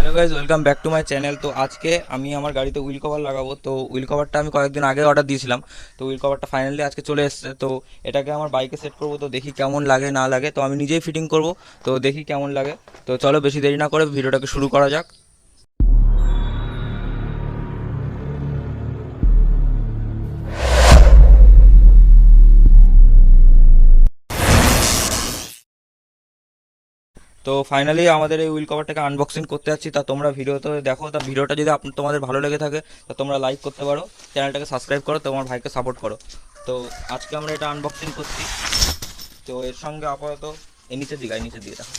Hello guys, welcome back to my channel. তো আজকে আমি আমার গাড়িতে হুইল কভার লাগাবো। তো হুইল কভারটা আমি কয়েকদিন আগে অর্ডার দিয়েছিলাম। তো হুইল কভারটা ফাইনালি আজকে চলে এসেছে। তো এটাকে আমার বাইকে সেট করবো, তো দেখি কেমন লাগে না লাগে। তো আমি নিজেই ফিটিং করব, তো দেখি কেমন লাগে। তো চলো বেশি দেরি না করে ভিডিওটাকে শুরু করা যাক। তো ফাইনালি আমাদের এই হুইল কভারটাকে আনবক্সিং করতে যাচ্ছি। তা তোমরা ভিডিওতে দেখো। তা ভিডিওটা যদি তোমাদের ভালো লেগে থাকে তা তোমরা লাইক করতে পারো, চ্যানেলটাকে সাবস্ক্রাইব করো, তোমার ভাইকে সাপোর্ট করো। তো আজকে আমরা এটা আনবক্সিং করছি। তো এর সঙ্গে আপাতত এই নিচের দিকে দেখো।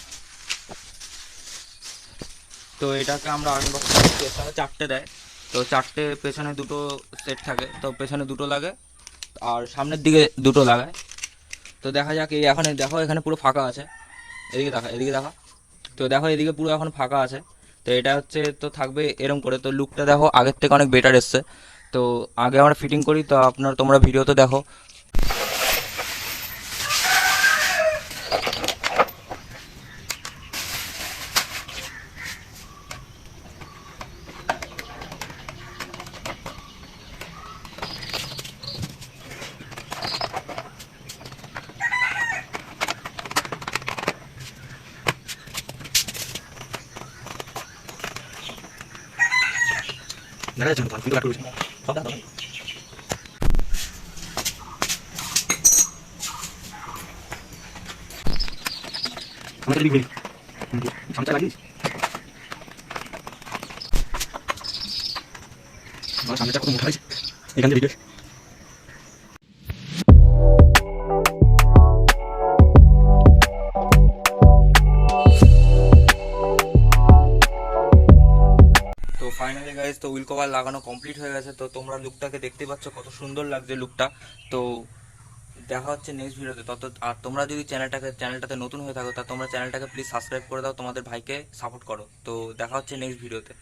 তো এটাকে আমরা আনবক্সিং করছি, এর সঙ্গে চারটে দেয়। তো চারটে, পেছনে দুটো সেট থাকে, তো পেছনে দুটো লাগে আর সামনের দিকে দুটো লাগায়। তো দেখা যাক। এই এখন দেখো, এখানে পুরো ফাঁকা আছে। এদিকে দেখা। তো দেখো এদিকে পুরো এখন ফাঁকা আছে। তো এটা হচ্ছে, তো থাকবে এরম করে। তো লুকটা দেখো আগের থেকে অনেক বেটার এসছে। তো আগে আমরা ফিটিং করি, তো তোমরা ভিডিওতে দেখো। দেখা যাচ্ছে না তো, কিন্তু একটু সব দেখো। আমাদের লিখবি সামনে লাগিস, আমার সামনেটা কত মোটা হয়েছে এখান থেকে। তো ফাইনালি গাইজ, তো হুইল কভার লাগানো কমপ্লিট হয়ে গেছে। তো তোমরা লুকটাকে দেখতে পাচ্ছ, কত সুন্দর লাগছে লুকটা। তো দেখা হচ্ছে নেক্সট ভিডিওতে। আর তোমরা যদি চ্যানেলটাতে নতুন হয়ে থাকো, তা তোমরা চ্যানেলটাকে প্লিজ সাবস্ক্রাইব করে দাও, তোমাদের ভাইকে সাপোর্ট করো। তো দেখা হচ্ছে নেক্সট ভিডিওতে।